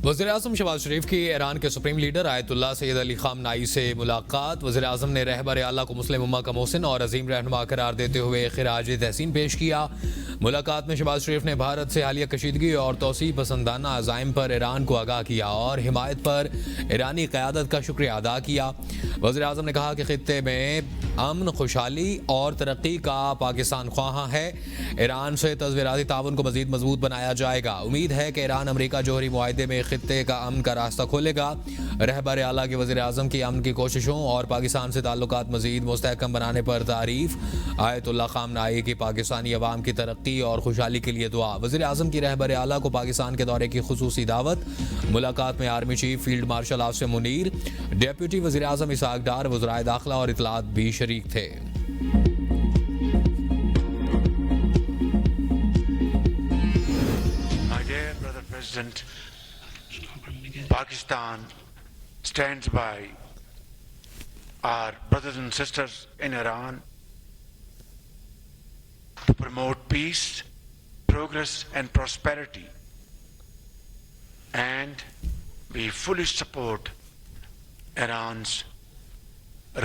वज़ीर-ए-आज़म शहबाज शरीफ की ईरान के supreme leader Ayatollah Syed Ali Khamenei से मुलाकात। वज़ीर-ए-आज़म ने रहबर आला को मुस्लिम उम्मा का मोहसिन और अजीम रहनुमा करार देते हुए खिराज तहसीन पेश किया। मुलाकात में शहबाज शरीफ ने भारत से हालिया कशीदगी और तोसी पसंदाना अज़ाइम पर ईरान को आगाह किया और हिमायत पर ईरानी क़यादत का शुक्रिया अदा किया। वज़ीर-ए-आज़म ने कहा कि खित्ते में अमन, खुशहाली और तरक्की का पाकिस्तान ख्वाहां है। ईरान से तज़वीराती ताउन को मज़ीद मजबूत बनाया जाएगा। उम्मीद है कि ईरान अमरीका जोहरी मुआहदे में खित्ते का अमन का रास्ता खोलेगा। रहबर आला के वज़ीर-ए-आज़म की अमन की कोशिशों और पाकिस्तान से ताल्लुकात मज़ीद मुस्तहकम बनाने पर तारीफ। आयतुल्लाह ख़ामनाई की पाकिस्तानी अवाम की तरक्की और खुशहाली के लिए दुआ। वज़ीर-ए-आज़म की रहबर आला को पाकिस्तान के दौरे की खुसूसी दावत। मुलाकात में army chief field marshal Asim Munir, deputy वज़ीर-ए-आज़म इसहाक डार, वज़राए दाखिला और इत्तलात भी शरीक थे। President, Pakistan stands by our brothers and sisters in Iran to promote peace, progress and prosperity, and we fully support Iran's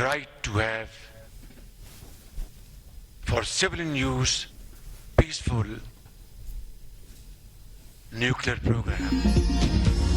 right to have for civilian use peaceful nuclear programme.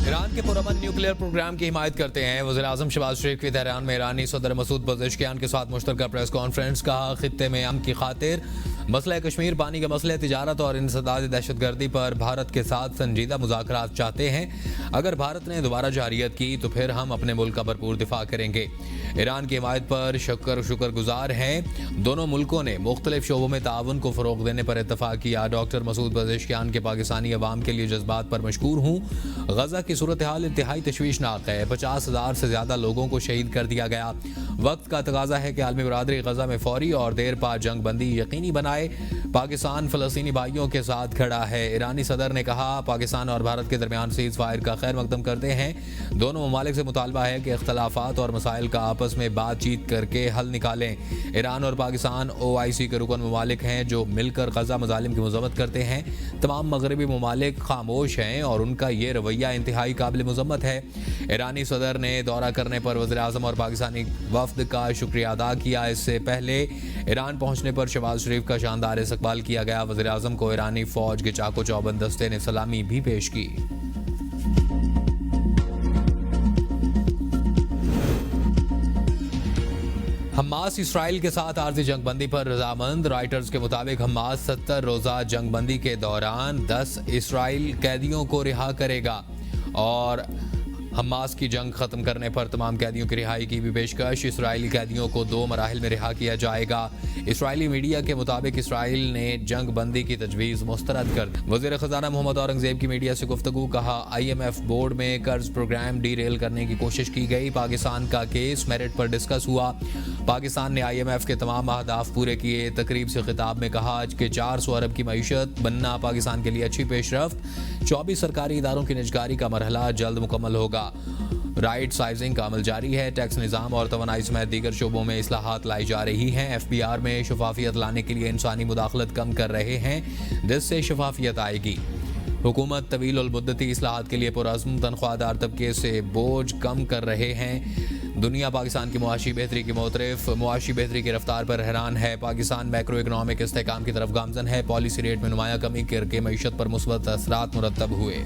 Iran के पुरअमन nuclear programme की हिमायत करते हैं। वज़ीर-ए-आज़म शहबाज शरीफ की Tehran में ईरानी सदर मसूद पज़ेश्कियान के साथ मुश्तरका प्रेस कॉन्फ्रेंस। कहा, खित्ते में अमन की खातिर मसला कश्मीर, पानी के मसले, तिजारत और इंसदाद दहशतगर्दी पर भारत के साथ संजीदा मुज़ाकरात चाहते हैं। अगर भारत ने दोबारा जारियत की तो फिर हम अपने मुल्क का भरपूर दिफा करेंगे। ईरान की हिमायत पर शुक्रगुजार हैं। दोनों मुल्कों ने मुख्तलिफ शोबों में ताउन को फ़रोग देने पर इत्तफाक किया। डॉक्टर मसूद पज़ेश्कियान के पाकिस्तानी अवाम के लिए जज्बात पर मशकूर हूँ। गजा की सूरत हाल इंतहाई तशवीशनाक है। 50,000 से ज़्यादा लोगों को शहीद कर दिया गया। वक्त का तकाजा है कि आलमी बरादरी गजा में फौरी और देर पा जंग बंदी यकीनी बनाए। पाकिस्तान फ़लस्तीनी भाइयों के साथ खड़ा है। ईरानी सदर ने कहा, पाकिस्तान और भारत के दरमियान सीज़ फायर का खैर मकदम करते हैं। दोनों ममालिक से मुतालबा है कि इख्तलाफात और मसाइल का आपस में बातचीत करके हल निकालें। ईरान और पाकिस्तान OIC के रुकन ममालिक हैं जो मिलकर गजा मजालिम की मजम्मत करते हैं। तमाम मगरबी ममालिक खामोश हैं और उनका ये रवैया इंतहाई काबिल मजम्मत है। ईरानी सदर ने दौरा करने पर वज़ीर-ए-आज़म और पाकिस्तानी वफ्द का शुक्रिया अदा किया। इससे पहले ईरान पहुंचने पर शहबाज शरीफ का शानदार इस्तकबाल किया गया। वज़ीर-ए-आज़म को ईरानी फौज के चाको चौबंद दस्ते ने सलामी भी पेश की। हमास इसराइल के साथ आर्जी जंगबंदी पर रजामंद। राइटर्स के मुताबिक हमास 70 रोज़ा जंगबंदी के दौरान 10 इसराइल कैदियों को रिहा करेगा और हमास की जंग ख़त्म करने पर तमाम कैदियों की रिहाई की भी पेशकश। इसराइली कैदियों को 2 मराहिल में रिहा किया जाएगा। इसराइली मीडिया के मुताबिक इसराइल ने जंग बंदी की तजवीज़ मुस्तरद कर दी। वज़ीर ख़जाना मोहम्मद औरंगज़ेब की मीडिया से गुफ्तगू। कहा, IMF बोर्ड में कर्ज प्रोग्राम डीरेल करने की कोशिश की गई। पाकिस्तान का केस मेरिट पर डिस्कस हुआ। पाकिस्तान ने IMF के तमाम अहदाफ पूरे किए। तकरीब से खिताब में कहा कि 400 अरब की मईशत बनना पाकिस्तान के लिए अच्छी पेशरफ्त। 24 सरकारी इदारों की निजकारी का मरहला जल्द मुकम्मल होगा। राइट साइजिंग का अमल जारी है। टैक्स निज़ाम और तवानाई समेत दीगर शोबों में इस्लाहात लाई जा रही हैं। FBR में शफाफियत लाने के लिए इंसानी मुदाखलत कम कर रहे हैं, जिससे शफाफियत आएगी। हुकूमत तवील उल मुद्दती इस्लाहात के लिए पुरअज़्म तनख्वाहदार तबके से बोझ कम कर रहे हैं। दुनिया पाकिस्तान की मुआशी बेहतरी की मोतरफ मुआशी बेहतरी की रफ्तार पर हैरान है। पाकिस्तान मैक्रो इकनॉमिक इस्तेहकाम की तरफ गामजन है। पॉलिसी रेट में नुमाया कमी करके मईशत पर मुस्बत असरात मुरतब हुए।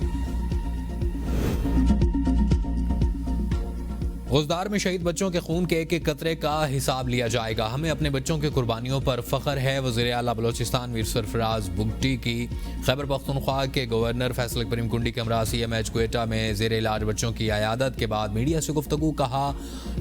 गुज़दार में शहीद बच्चों के खून के एक एक कतरे का हिसाब लिया जाएगा। हमें अपने बच्चों के कुर्बानियों पर फ़ख्र है। वज़ीर आला बलोचिस्तान मीर सरफराज बुगटी की खैबर पख्तूनख्वा के गवर्नर फैसल करीम कुंडी के हमरा CMH क्वेटा में ज़ेर इलाज बच्चों की आयादत के बाद मीडिया से गुफ्तगू। कहा,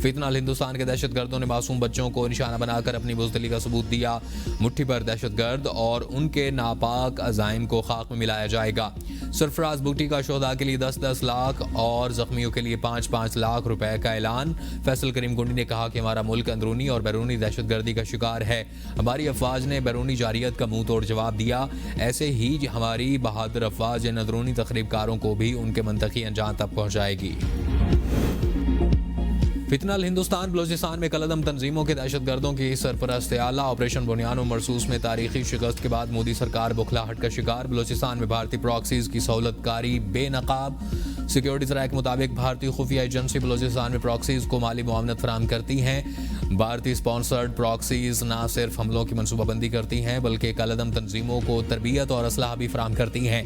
फितना हिंदुस्तान के दहशतगर्दों ने मासूम बच्चों को निशाना बनाकर अपनी बुज़दिली का सबूत दिया। मुट्ठी भर दहशतगर्द और उनके नापाक अज़ाइम को खाक में मिलाया जाएगा। सरफराज बुगटी का शोहदा के लिए 10-10 लाख और ज़ख्मियों के लिए 5-5 लाख रुपए का ऐलान। फैसल करीम कुंडी ने कहा कि हमारा मुल्क अंदरूनी और बैरूनी दहशतगर्दी का शिकार है। हमारी अफवाज ने बैरूनी जारियत का मुंह तोड़ जवाब दिया। ऐसे ही हमारी बहादुर अफवाज इन अंदरूनी तखरीबकारों को भी उनके मंतकी अंजाम तक पहुँचाएगी। फितनल हिंदुस्तान बलोचिस्तान में कलदम तंजीमों के दहशतगर्दों की सरपरस्त आला ऑपरेशन बुनियान मरसूस में तारीखी शिकस्त के बाद मोदी सरकार बुखलाहट का शिकार। बलोचिस्तान में भारतीय प्रॉक्सीज की सहूलतकारी बेनकाब। सिक्योरिटी जराये के मुताबिक भारतीय खुफिया एजेंसी बलूचिस्तान में प्रॉक्सीज को माली मुआवनत फराहम करती हैं। भारतीय स्पॉन्सर्ड प्रॉक्सीज न सिर्फ हमलों की मनसूबाबंदी करती हैं बल्कि कलअदम तंजीमों को तरबियत और असलाह भी फराहम करती हैं।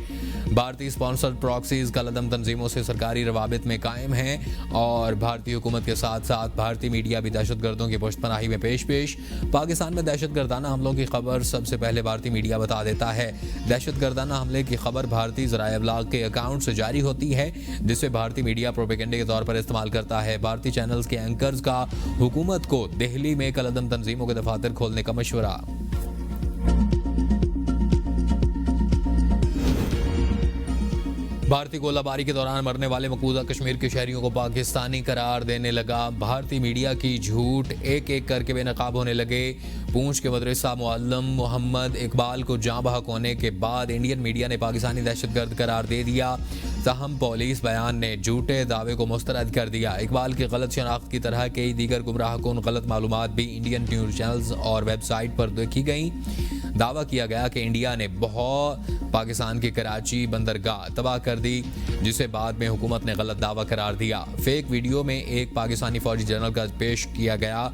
भारतीय स्पॉन्सर्ड प्रॉक्सीज कलअदम तंजीमों से सरकारी रवाबित में कायम हैं और भारतीय हुकूमत के साथ साथ भारतीय मीडिया भी दहशतगर्दों की पुष्टपनाही में पेश पाकिस्तान में दहशतगर्दाना हमलों की खबर सबसे पहले भारतीय मीडिया बता देता है। दहशतगर्दाना हमले की खबर भारतीय ज़राए इब्लाग के अकाउंट से जारी होती है जिसे भारतीय मीडिया प्रोपेगेंडे के तौर पर इस्तेमाल करता है। भारतीय चैनल्स के एंकर्स का हुकूमत को दिल्ली में कलअदम तंजीमों के दफातर खोलने का मशवरा। भारतीय गोलाबारी के दौरान मरने वाले मकबूजा कश्मीर के शहरियों को पाकिस्तानी करार देने लगा। भारतीय मीडिया की झूठ एक एक करके बेनकाब होने लगे। पूंछ के मदरसा मुअल्लम मोहम्मद इकबाल को जाँ बहक होने के बाद इंडियन मीडिया ने पाकिस्तानी दहशतगर्द करार दे दिया। ताहम पुलिस बयान ने झूठे दावे को मुस्तरद कर दिया। इकबाल की गलत शनाख्त की तरह कई दीगर गुमराहकुन गलत मालूमात भी इंडियन न्यूज़ चैनल्स और वेबसाइट पर देखी गई। दावा किया गया कि इंडिया ने बहुत पाकिस्तान की कराची बंदरगाह तबाह कर दी, जिसे बाद में हुकूमत ने गलत दावा करार दिया। फेक वीडियो में एक पाकिस्तानी फौजी जनरल का पेश किया गया।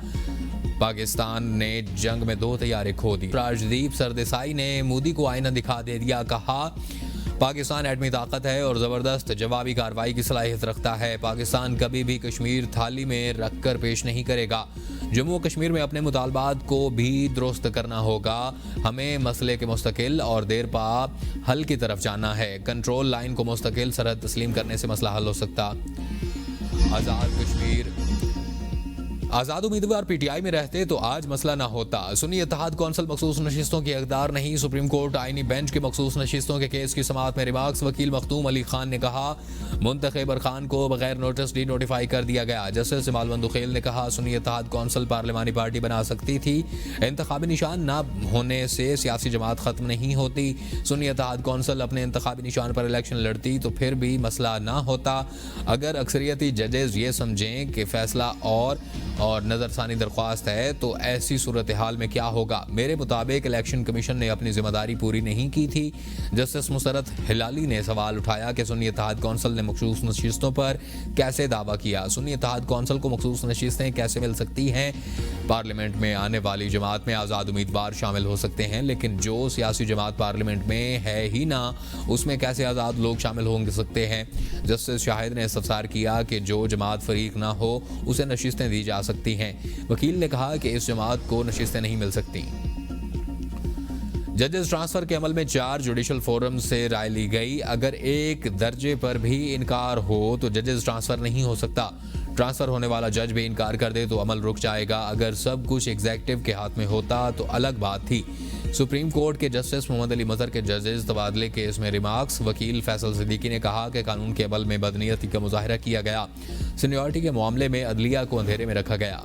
पाकिस्तान ने जंग में 2 तैयारे खो दी। राजदीप सरदेसाई ने मोदी को आईना दिखा दे दिया। कहा पाकिस्तान एटमी ताकत है और ज़बरदस्त जवाबी कार्रवाई की सलाहियत रखता है। पाकिस्तान कभी भी कश्मीर थाली में रखकर पेश नहीं करेगा। जम्मू कश्मीर में अपने मुतालबात को भी दुरुस्त करना होगा। हमें मसले के मुस्तकिल और देर पा हल की तरफ जाना है। कंट्रोल लाइन को मुस्तकिल सरहद तस्लीम करने से मसला हल हो सकता। आज़ाद कश्मीर आज़ाद उम्मीदवार पीटीआई में रहते तो आज मसला ना होता। सुन्नी इत्तेहाद कौंसिल मखसूस नशिस्तों की हकदार नहीं। सुप्रीम कोर्ट आईनी बेंच के मखसूस नशिस्तों के केस की समाअत में रिमार्क्स। वकील मखदूम अली खान ने कहा मुंतखब खान को बगैर नोटिस डी नोटिफाई कर दिया गया। जस्टिस जमाल बंदुखेल ने कहा सुन्नी इत्तेहाद कौंसिल पार्लिमानी पार्टी बना सकती थी। इंतखाबी निशान ना होने से सियासी जमात खत्म नहीं होती। सुन्नी इत्तेहाद कौंसिल अपने इंतखाबी निशान पर इलेक्शन लड़ती तो फिर भी मसला ना होता। अगर अक्सरियती जजेस ये समझें कि फैसला और नज़रसानी दरख्वास्त है तो ऐसी सूरत हाल में क्या होगा। मेरे मुताबिक इलेक्शन कमीशन ने अपनी जिम्मेदारी पूरी नहीं की थी। जस्टिस मुसरत हिलाली ने सवाल उठाया कि सुन्नी इत्तेहाद कौंसिल ने मखसूस नशिस्तों पर कैसे दावा किया। सुन्नी इत्तेहाद कौंसिल को मखसूस नशिस्तें कैसे मिल सकती हैं। पार्लियामेंट में आने वाली जमात में आज़ाद उम्मीदवार शामिल हो सकते हैं, लेकिन जो सियासी जमात पार्लियामेंट में है ही ना उसमें कैसे आज़ाद लोग शामिल हो सकते हैं। जस्टिस शाहिद ने इस्तफसार किया कि जो जमात फरीक ना हो उसे नशिस्तें दी जा सकती हैं। वकील ने कहा कि इस जमात को नशिस्तें नहीं मिल सकती। जजेस ट्रांसफर के अमल में 4 जुडिशल फोरम से राय ली गई। अगर एक दर्जे पर भी इनकार हो तो जजेस ट्रांसफर नहीं हो सकता। ट्रांसफर होने वाला जज भी इनकार कर दे तो अमल रुक जाएगा। अगर सब कुछ एग्जीक्यूटिव के हाथ में होता तो अलग बात थी। सुप्रीम कोर्ट के जस्टिस मोहम्मद अली मजहर के जजेस तबादले केस में रिमार्क्स। वकील फैसल सिद्दीकी ने कहा कि कानून के अमल में बदनीयती का मुजाहरा किया गया। सीनियरिटी के मामले में अदलिया को अंधेरे में रखा गया।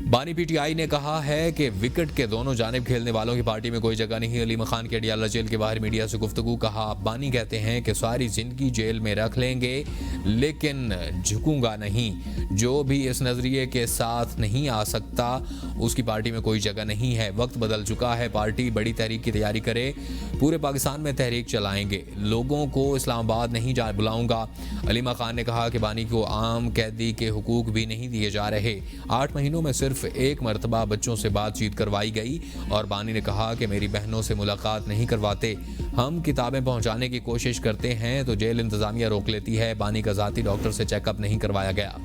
बानी पीटीआई ने कहा है कि विकेट के दोनों जानिब खेलने वालों की पार्टी में कोई जगह नहीं। अली मखान के अडियाला जेल के बाहर मीडिया से गुफ्तगू। कहा बानी कहते हैं कि सारी जिंदगी जेल में रख लेंगे लेकिन झुकूंगा नहीं। जो भी इस नजरिए के साथ नहीं आ सकता उसकी पार्टी में कोई जगह नहीं है। वक्त बदल चुका है। पार्टी बड़ी तहरीक की तैयारी करे। पूरे पाकिस्तान में तहरीक चलाएंगे। लोगों को इस्लामाबाद नहीं जा बुलाऊंगा। अली मखान ने कहा कि बानी को आम कैदी के हुकूक भी नहीं दिए जा रहे। 8 महीनों में सिर्फ एक मरतबा बच्चों से बातचीत करवाई गई और बानी ने कहा कि मेरी बहनों से मुलाकात नहीं करवाते। हम किताबें पहुंचाने की कोशिश करते हैं तो जेल इंतजामिया रोक लेती है। बानी का जाती डॉक्टर से चेकअप नहीं करवाया गया।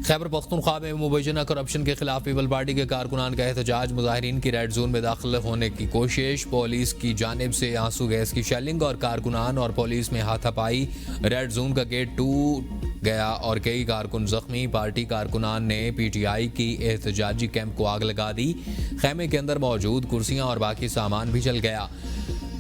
खैबर पख्तूनख्वा में मुबैना करप्शन के खिलाफ पीपल पार्टी के कारकुनान का एहतजाज। मुजाहिरीन की रेड जोन में दाखिल होने की कोशिश। पुलिस की जानिब से आंसू गैस की शेलिंग और कारकुनान और पुलिस में हाथापाई। रेड जोन का गेट टूट गया और कई कारकुन जख्मी। पार्टी कारकुनान ने पीटीआई की एहतजाजी कैंप को आग लगा दी। खेमे के अंदर मौजूद कुर्सियां और बाकी सामान भी जल गया।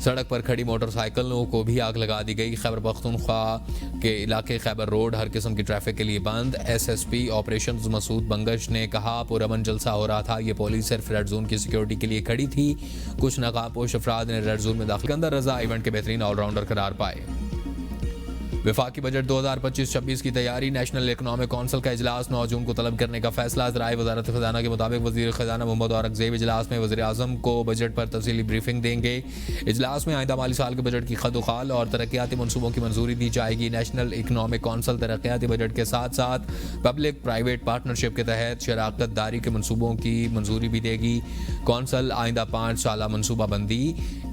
सड़क पर खड़ी मोटरसाइकिलों को भी आग लगा दी गई। खैबर पख्तूनख्वा के इलाके खैबर रोड हर किस्म की ट्रैफिक के लिए बंद। एसएसपी ऑपरेशंस मसूद बंगश ने कहा पुरअमन जलसा हो रहा था। ये पुलिस सिर्फ रेड जोन की सिक्योरिटी के लिए खड़ी थी। कुछ नकाबपोश अफराद ने रेड जोन में दाखिल। सिकंदर रजा इवेंट के बेहतरीन ऑलराउंडर करार पाए। वफाकी बजट 2025-26 की तैयारी। नेशनल इकनॉमिक कौंसिल का इजलास 9 जून को तलब करने का फैसला। ज़राए वजारत खजाना के मुताबिक वज़ीर खजाना मोहम्मद औरंगज़ेब इजलास में वज़ीर आज़म को बजट पर तफसीली ब्रीफिंग देंगे। इजलास में आइंदा माली साल के बजट की खदोखाल और तरक्याती मनसूबों की मंजूरी दी जाएगी। नेशनल इकनॉमिक कौंसिल तरक्याती बजट के साथ साथ पब्लिक प्राइवेट पार्टनरशिप के तहत शराकत दारी के मनसूबों की मंजूरी भी देगी। कौंसिल आइंदा 5 साला मनसूबाबंदी,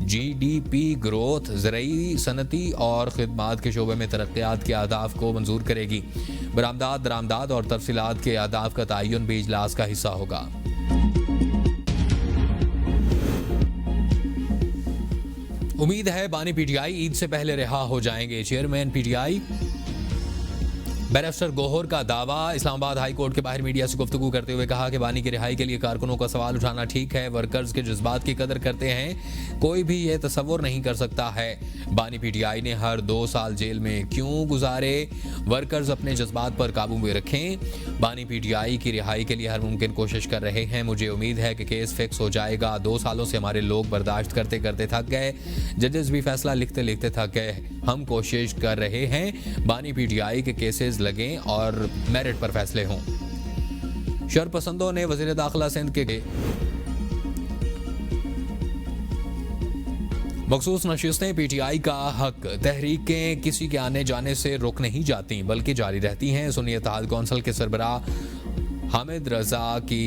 GDP ग्रोथ, ज़रई, सनती और खिदमात के शोबे में तरक्यात के अहदाफ को मंजूर करेगी। बरामदात, दरामदात और तफसीलात के अहदाफ का तयन भी इजलास का हिस्सा होगा। उम्मीद है बानी PTI ईद से पहले रिहा हो जाएंगे। चेयरमैन PTI बैरिस्टर गौहर का दावा। इस्लामाबाद हाई कोर्ट के बाहर मीडिया से गुफ्तगू करते हुए कहा कि बानी की रिहाई के लिए कारकुनों का सवाल उठाना ठीक है। वर्कर्स के जज्बात की कदर करते हैं, कोई भी ये तसव्वुर नहीं कर सकता है बानी PTI ने हर 2 साल जेल में क्यों गुजारे। वर्कर्स अपने जज्बात पर काबू में रखें। बानी PTI की रिहाई के लिए हर मुमकिन कोशिश कर रहे हैं। मुझे उम्मीद है कि केस फिक्स हो जाएगा। 2 सालों से हमारे लोग बर्दाश्त करते करते थक गए, जजेस भी फैसला लिखते लिखते थक गए। हम कोशिश कर रहे हैं बानी PTI के केसेस लगें और मेरिट पर फैसले हों। शरपसंदों ने वज़ीर दाखिला सिंध के मखसूस नशिस्तें PTI का हक। तहरीकें किसी के आने जाने से रुक नहीं जाती बल्कि जारी रहती हैं। सुन्नी इत्तेहाद कौंसिल के सरबराह हामिद रजा की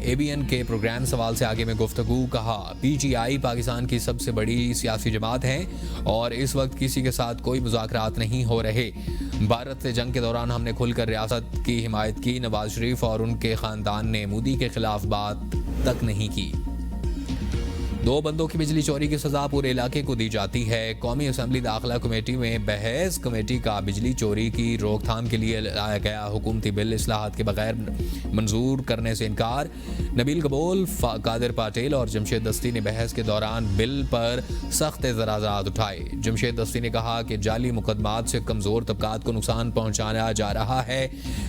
ABN के प्रोग्राम सवाल से आगे में गुफ्तगू। कहा PTI पाकिस्तान की सबसे बड़ी सियासी जमात है और इस वक्त किसी के साथ कोई मुज़ाकरात नहीं हो रहे। भारत से जंग के दौरान हमने खुलकर रियासत की हिमायत की। नवाज शरीफ और उनके ख़ानदान ने मोदी के खिलाफ बात तक नहीं की। 2 बंदों की बिजली चोरी की सजा पूरे इलाके को दी जाती है। कौमी असम्बली दाखिला कमेटी में बहस। कमेटी का बिजली चोरी की रोकथाम के लिए लाया गया हुकूमती बिल इस्लाहात के बगैर मंजूर करने से इनकार। नबील कबूल, कादिर पटेल और जमशेद दस्ती ने बहस के दौरान बिल पर सख्त एतराज़ात उठाए। जमशेद दस्ती ने कहा कि जाली मुकदमात से कमज़ोर तबकात को नुकसान पहुँचाया जा रहा है।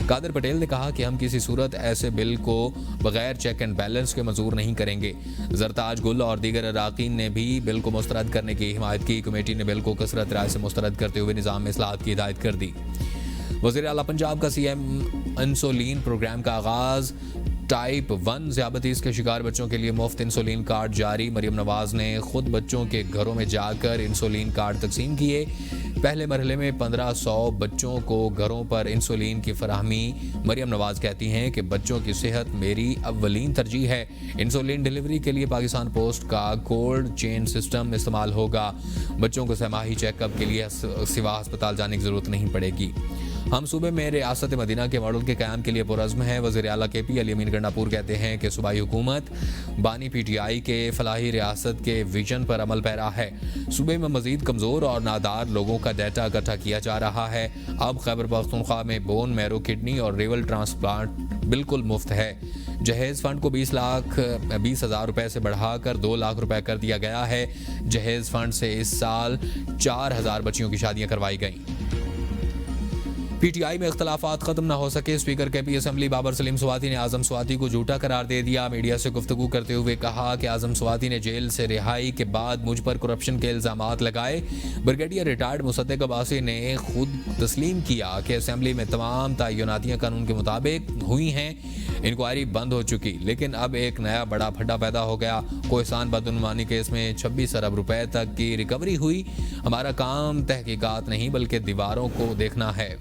कादिर पटेल ने कहा कि हम किसी सूरत ऐसे बिल को बगैर चेक एंड बैलेंस के मंजूर नहीं करेंगे। जरताज गुल और दीगर अराकीन ने भी बिल को मुस्तरद करने की हिमायत की। कमेटी ने बिल को कसरत राय से मुस्तरद करते हुए निज़ाम में इस्लाहात की हिदायत कर दी। वज़ीर आला पंजाब का CM इंसुलिन प्रोग्राम का आगाज़। टाइप 1 ज़ियाबतीस के शिकार बच्चों के लिए मुफ्त इंसुलिन कार्ड जारी। मरियम नवाज ने खुद बच्चों के घरों में जाकर इंसुलिन कार्ड तकसीम किए। पहले मरहले में 1500 बच्चों को घरों पर इंसुलिन की फराहमी। मरियम नवाज कहती हैं कि बच्चों की सेहत मेरी अव्वलीन तरजीह है। इंसुलिन डिलीवरी के लिए पाकिस्तान पोस्ट का कोल्ड चेन सिस्टम इस्तेमाल होगा। बच्चों को सहमाही चेकअप के लिए सिवा अस्पताल जाने की ज़रूरत नहीं पड़ेगी। हम सूबे में रियासत मदीना के मॉडल के क़याम के लिए पुरज़्म है। वज़ीर आला KP अली अमीन गंडापुर कहते हैं कि सूबाई हुकूमत बानी PTI के फलाही रियासत के विजन पर अमल पैरा है। सूबे में मज़ीद कमज़ोर और नादार लोगों का डाटा इकट्ठा किया जा रहा है। अब खैबर पख्तूनख्वा में बोन मैरो किडनी और रेवल ट्रांसप्लांट बिल्कुल मुफ्त है। जहेज़ फंड को 20,000 रुपए से बढ़ाकर 2 लाख रुपए कर दिया गया है। जहेज़ फंड से इस साल 4,000 बच्चियों की शादियां करवाई गईं। PTI में इख्तलाफात खत्म न हो सके। Speaker KP assembly Babar Saleem Swati ने आज़म स्वाति को झूठा करार दे दिया। मीडिया से गुफ्तगू करते हुए कहा कि आज़म स्वाति ने जेल से रिहाई के बाद मुझ पर करप्शन के इल्ज़ामात लगाए। ब्रिगेडियर रिटायर्ड मुसद्दिक अब्बासी ने खुद तस्लीम किया कि असम्बली में तमाम तयनातियाँ कानून के मुताबिक हुई हैं। इंक्वायरी बंद हो चुकी, लेकिन अब एक नया बड़ा फड्डा पैदा हो गया। कोहसान बदनुमानी केस में 26 अरब रुपए तक की रिकवरी हुई। हमारा काम तहकीकात नहीं बल्कि दीवारों को देखना है।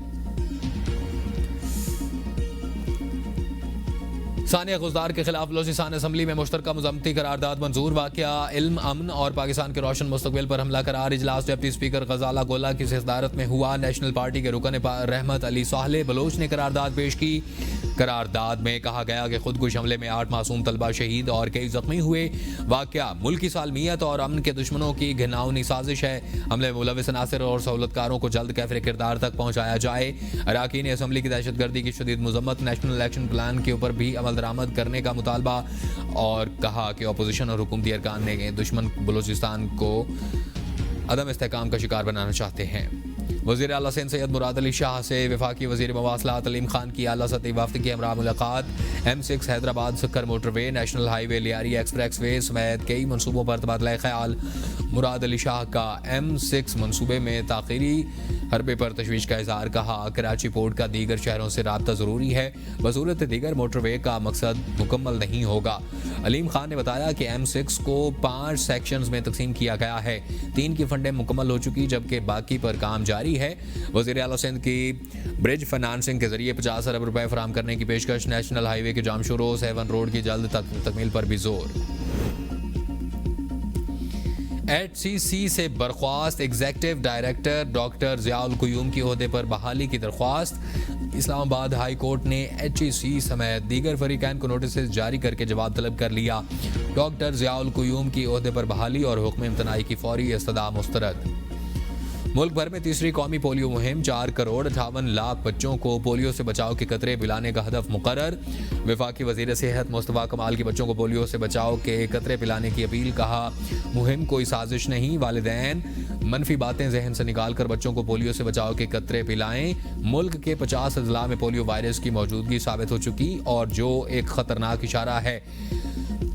सानिया गुज़दार के खिलाफ बलोचिस्तान असम्बली में मुश्तरका मुज़म्मती करारदाद मंजूर। वाक़या इल्म, अमन और पाकिस्तान के रोशन मुस्तकबिल पर हमला करार। इजलास डिप्टी स्पीकर गजाला गोला की सदारत में हुआ। नेशनल पार्टी के रुकन रहमत अली साहले बलोच ने करारदाद पेश की। करारदाद में कहा गया कि खुदकुश हमले में 8 मासूम तलबा शहीद और कई जख्मी हुए। वाक़या मुल्क की सालमियत और अमन के दुश्मनों की घिनौनी साजिश है। हमले में मुलविस अनासिर और सहूलतकारों को जल्द कैफरे किरदार तक पहुँचाया जाए। अराकीन असम्बली की दहशतगर्दी की शदीद मजम्मत। नेशनल इलेक्शन प्लान के ऊपर भी अमल दरामद करने का मुतालबा और कहा कि अपोजिशन और हुकूमती अरकान ने दुश्मन बलूचिस्तान को अदम इस्तेहकाम का शिकार बनाना चाहते हैं। वज़ीर आला सिंध सैयद मुराद अली शाह से वफाकी वज़ीर मवासलात अलीम खान की आला सतही वफ़द की हमरा मुलाकात। M6 Hyderabad Sukkur motorway, national highway, Lyari expressway समेत कई मनसूबों पर तबादला ख्याल। मुराद अली शाह का M6 मनसूबे में ताख़ीरी हरबे पर तशवीश का इज़हार। कहा कराची पोर्ट का दीगर शहरों से राब्ता ज़रूरी है, बसूरत दीगर मोटरवे का मकसद मुकम्मल नहीं होगा। अलीम खान ने बताया कि M6 को 5 सेक्शंस में तकसीम किया गया है, 3 की फंडें मुकम्मल हो चुकी जबकि बाकी पर काम जारी है। वज़ीर आला सिंध की ब्रिज फाइनेंसिंग के जरिए 50 अरब रुपए फराम करने की पेशकश। नेशनल हाईवे के जाम शुरू, 7 रोड की जल्द तकमील पर भी जोर। HCC से बर्खास्त एग्जेक्टिव डायरेक्टर डॉक्टर ज़ियाउल क़ुयूम की ओहदे पर बहाली की दरख्वास्त। इस्लामाबाद हाई कोर्ट ने HCC समेत दीगर फरीकैन को नोटिस जारी करके जवाब तलब कर लिया। डॉक्टर ज़ियाउल क़ुयूम की ओहदे पर बहाली और हुक्म इम्तनाई की फौरी इस्तदा मुस्तरद। मुल्क भर में तीसरी कौमी पोलियो मुहिम, 4 करोड़ 58 लाख बच्चों को पोलियो से बचाव के कतरे पिलाने का हदफ मुकर्रर। वफाकी वज़ीर सेहत मुस्तफ़ा कमाल की बच्चों को पोलियो से बचाव के कतरे पिलाने की अपील। कहा मुहिम कोई साजिश नहीं, वालिदैन मनफी बातें जहन से निकाल कर बच्चों को पोलियो से बचाव के कतरे पिलाएं। मुल्क के 50 अजला में पोलियो वायरस की मौजूदगी साबित हो चुकी और जो एक खतरनाक इशारा है।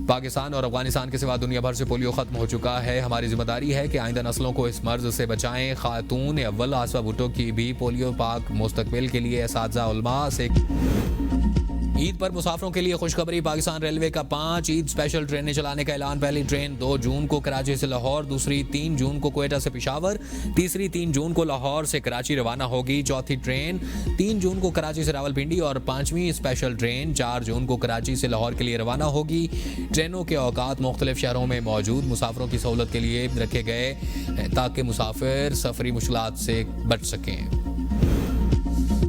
पाकिस्तान और अफगानिस्तान के सिवा दुनिया भर से पोलियो खत्म हो चुका है। हमारी जिम्मेदारी है कि आइंदा नस्लों को इस मर्ज से बचाएं। खातून अव्वल आसफा भुट्टो की भी पोलियो पाक मुस्तकबिल के लिए असातिज़ा उलमा से। ईद पर मुसाफिरों के लिए खुशखबरी, पाकिस्तान रेलवे का 5 ईद स्पेशल ट्रेनें चलाने का ऐलान। पहली ट्रेन 2 जून को कराची से लाहौर, दूसरी 3 जून को क्वेटा से पेशावर, तीसरी 3 जून को लाहौर से कराची रवाना होगी, चौथी ट्रेन 3 जून को कराची से रावलपिंडी और 5वीं स्पेशल ट्रेन 4 जून को कराची से लाहौर के लिए रवाना होगी। ट्रेनों के औकात मुख्तलिफ शहरों में मौजूद मुसाफिरों की सहूलत के लिए रखे गए ताकि मुसाफिर सफरी मुश्किलात से बच सकें।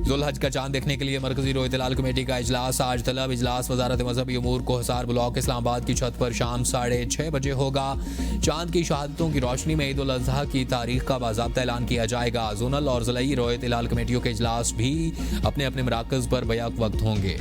जुल्हज का चांद देखने के लिए मरकजी रोए इत्तलाल कमेटी का इजलास आज तलब। इजलास वजारत मजहबी उमूर को हिसार ब्लॉक इस्लामाबाद की छत पर शाम 6:30 बजे होगा। चांद की शहादतों की रोशनी में ईद उल अजहा की तारीख का बाज़ाब्ता ऐलान किया जाएगा। जोनल और ज़िलाई रोए इत्तलाल कमेटियों के इजलास भी अपने अपने मराकज़ पर बैक वक्त होंगे।